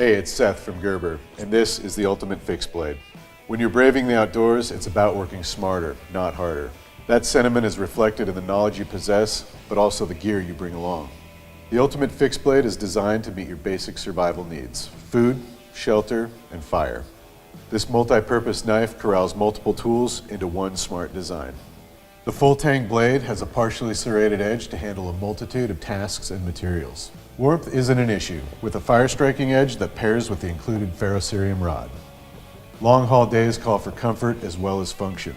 Hey, it's Seth from Gerber, and this is the Ultimate Fixed Blade. When you're braving the outdoors, it's about working smarter, not harder. That sentiment is reflected in the knowledge you possess, but also the gear you bring along. The Ultimate Fixed Blade is designed to meet your basic survival needs: food, shelter, and fire. This multi-purpose knife corrals multiple tools into one smart design. The full-tang blade has a partially serrated edge to handle a multitude of tasks and materials. Warmth isn't an issue, with a fire-striking edge that pairs with the included ferrocerium rod. Long-haul days call for comfort as well as function.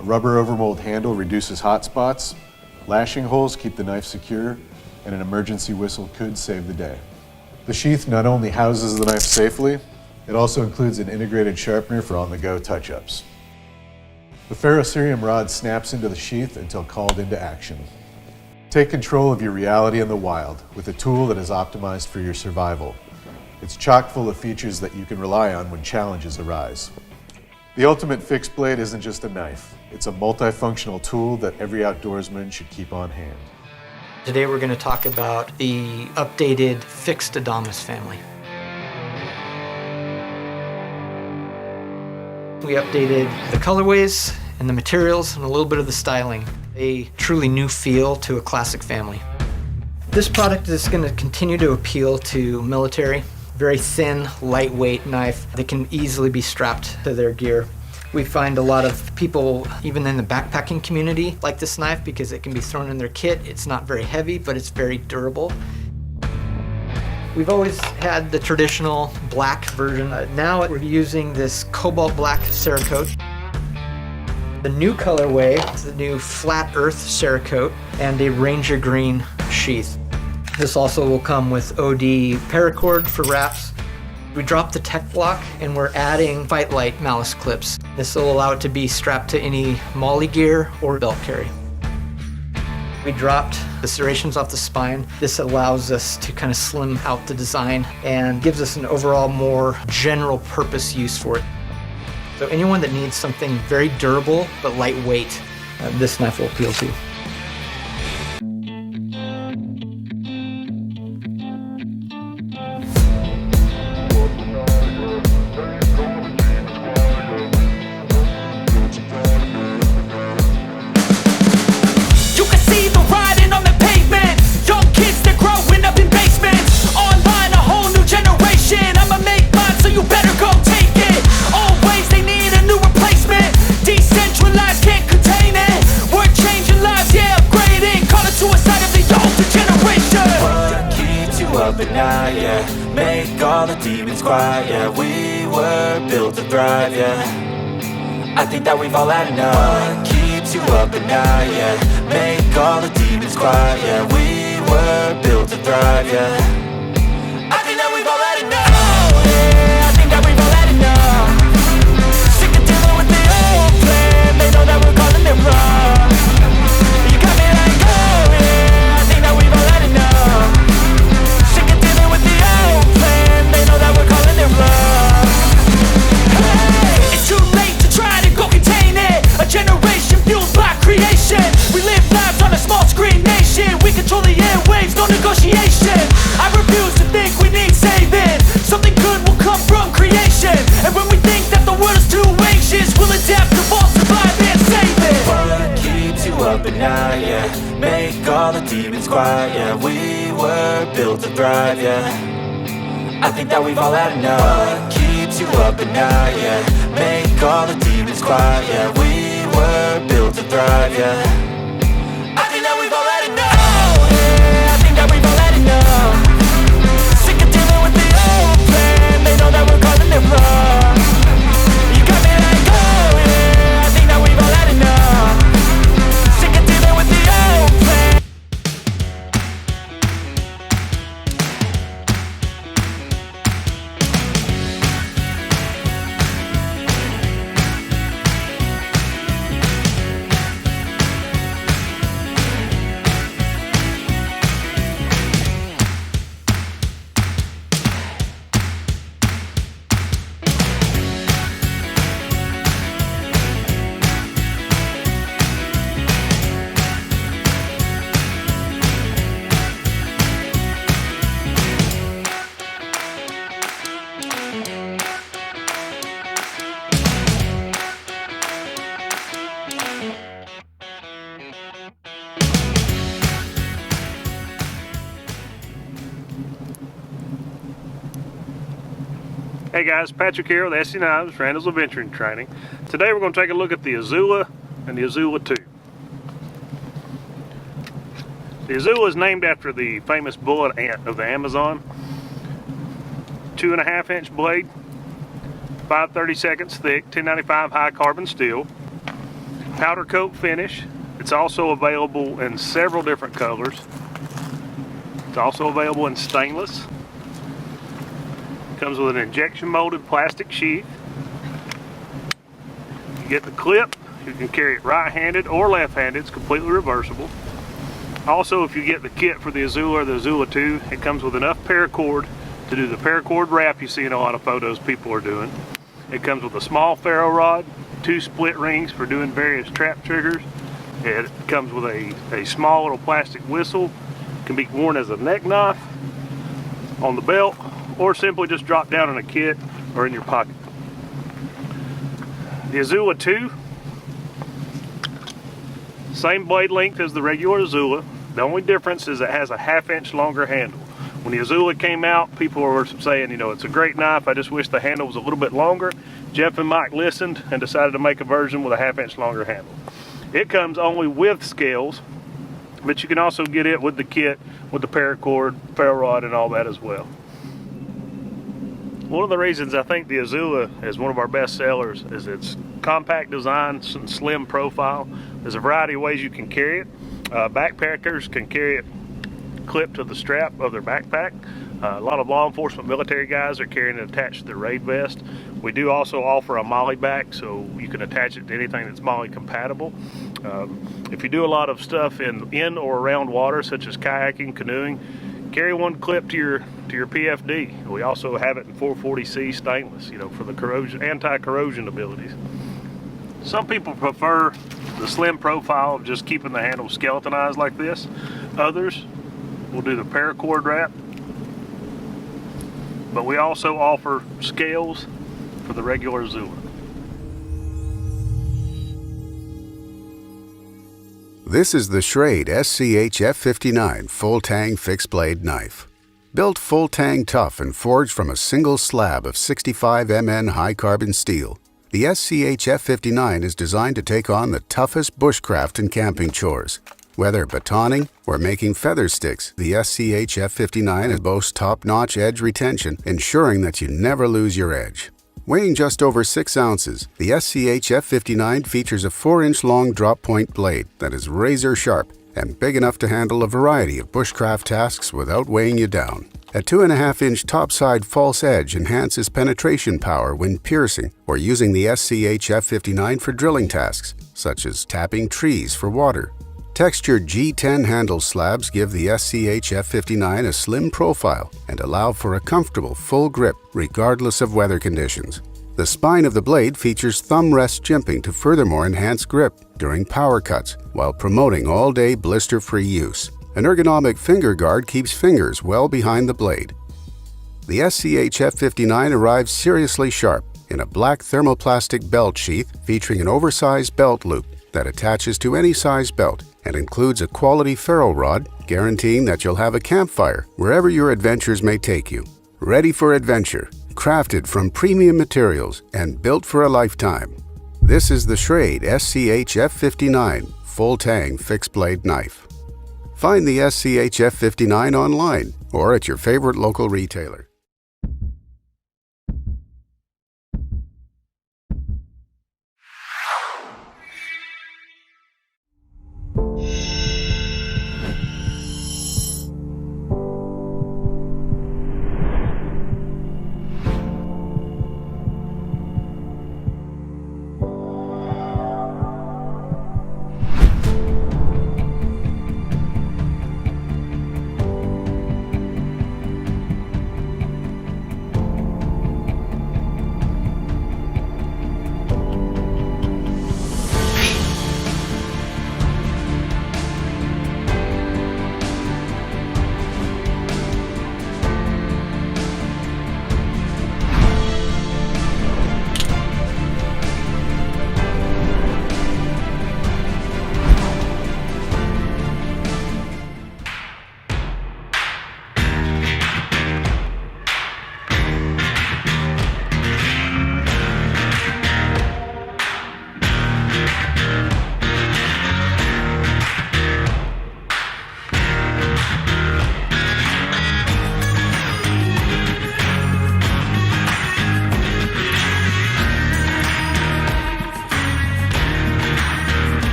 A rubber overmold handle reduces hot spots, lashing holes keep the knife secure, and an emergency whistle could save the day. The sheath not only houses the knife safely, it also includes an integrated sharpener for on-the-go touch-ups. The ferrocerium rod snaps into the sheath until called into action. Take control of your reality in the wild with a tool that is optimized for your survival. It's chock full of features that you can rely on when challenges arise. The Ultimate Fixed Blade isn't just a knife. It's a multifunctional tool that every outdoorsman should keep on hand. Today we're going to talk about the updated fixed Adamas family. We updated the colorways and the materials and a little bit of the styling. A truly new feel to a classic family. This product is going to continue to appeal to military. Very thin, lightweight knife that can easily be strapped to their gear. We find a lot of people, even in the backpacking community, like this knife because it can be thrown in their kit. It's not very heavy, but it's very durable. We've always had the traditional black version. Now we're using this cobalt black Cerakote. The new colorway is the new flat earth Cerakote and a Ranger green sheath. This also will come with OD paracord for wraps. We dropped the tech block and we're adding Fight Light malice clips. This will allow it to be strapped to any molly gear or belt carry. We dropped the serrations off the spine. This allows us to kind of slim out the design and gives us an overall more general purpose use for it. So anyone that needs something very durable but lightweight, this knife will appeal to. Make all the demons quiet, yeah. We were built to thrive, yeah. I think that we've all had enough. What keeps you up at night, yeah. Make all the demons quiet, yeah. We were built to thrive, yeah. I think that we've all had enough. Oh, yeah, I think that we've all had enough. Sick of dealing with the old plan. They know that we're calling it wrong. You got me like, oh, yeah, I think that we've all had enough. They know that we're calling it wrong. Hey, it's too late to try to go contain it. A generation fueled by creation. We live lives on a small screen nation. We control the airwaves, no negotiation. I refuse to think we need saving. Something good will come from creation. And when we think that the world is too anxious, we'll adapt, evolve, survive, and save it. What keeps you up at night, yeah. Make all the demons quiet, yeah. We were built to thrive, yeah. I think that we've all had enough. What keeps you up at night, yeah. Make all the demons quiet, yeah. We were built to thrive, yeah. I think that we've all had enough. Oh, yeah, I think that we've all had enough. Sick of dealing with the old plan. They know that we're calling it wrong. You got me like, oh, yeah, I think that we've all had enough. Sick of dealing with the old plan. Hey guys, Patrick here with SC Knives, Randall's Adventuring Training. Today we're going to take a look at the Azula and the Azula 2. The Azula is named after the famous bullet ant of the Amazon. 2.5 inch blade, 5/32 thick, 1095 high carbon steel, powder coat finish. It's also available in several different colors. It's also available in stainless. Comes with an injection molded plastic sheath. You get the clip. You can carry it right-handed or left-handed. It's completely reversible. Also, if you get the kit for the Azula or the Azula 2, it comes with enough paracord to do the paracord wrap you see in a lot of photos people are doing. It comes with a small ferro rod, 2 split rings for doing various trap triggers. It comes with a small little plastic whistle. It can be worn as a neck knife on the belt, or simply just drop down in a kit or in your pocket. The Azula 2, same blade length as the regular Azula. The only difference is it has a 1/2 inch longer handle. When the Azula came out, people were saying, you know, it's a great knife, I just wish the handle was a little bit longer. Jeff and Mike listened and decided to make a version with a 1/2 inch longer handle. It comes only with scales, but you can also get it with the kit, with the paracord, ferro rod, and all that as well. One of the reasons I think the Azula is one of our best sellers is its compact design and slim profile. There's a variety of ways you can carry it. Backpackers can carry it clipped to the strap of their backpack. A lot of law enforcement military guys are carrying it attached to their raid vest. We do also offer a molly back, so you can attach it to anything that's molly compatible. If you do a lot of stuff in or around water, such as kayaking, canoeing, carry one clip to your PFD. We also have it in 440C stainless, you know, for the corrosion, anti-corrosion abilities. Some people prefer the slim profile of just keeping the handle skeletonized like this. Others will do the paracord wrap. But we also offer scales for the regular Azula. This is the Schrade SCH F59 full tang fixed blade knife. Built full tang tough and forged from a single slab of 65 Mn high carbon steel, the SCH F59 is designed to take on the toughest bushcraft and camping chores. Whether batoning or making feather sticks, the SCH F59 boasts top-notch edge retention, ensuring that you never lose your edge. Weighing just over 6 ounces, the SCH F59 features a 4-inch long drop point blade that is razor sharp and big enough to handle a variety of bushcraft tasks without weighing you down. A 2.5-inch topside false edge enhances penetration power when piercing or using the SCH F59 for drilling tasks, such as tapping trees for water. Textured G10 handle slabs give the SCH F59 a slim profile and allow for a comfortable full grip regardless of weather conditions. The spine of the blade features thumb rest jimping to furthermore enhance grip during power cuts while promoting all-day blister-free use. An ergonomic finger guard keeps fingers well behind the blade. The SCH F59 arrives seriously sharp in a black thermoplastic belt sheath featuring an oversized belt loop that attaches to any size belt and includes a quality ferro rod, guaranteeing that you'll have a campfire wherever your adventures may take you. Ready for adventure, crafted from premium materials and built for a lifetime. This is the Schrade SCH F59 full tang fixed blade knife. Find the SCH F59 online or at your favorite local retailer.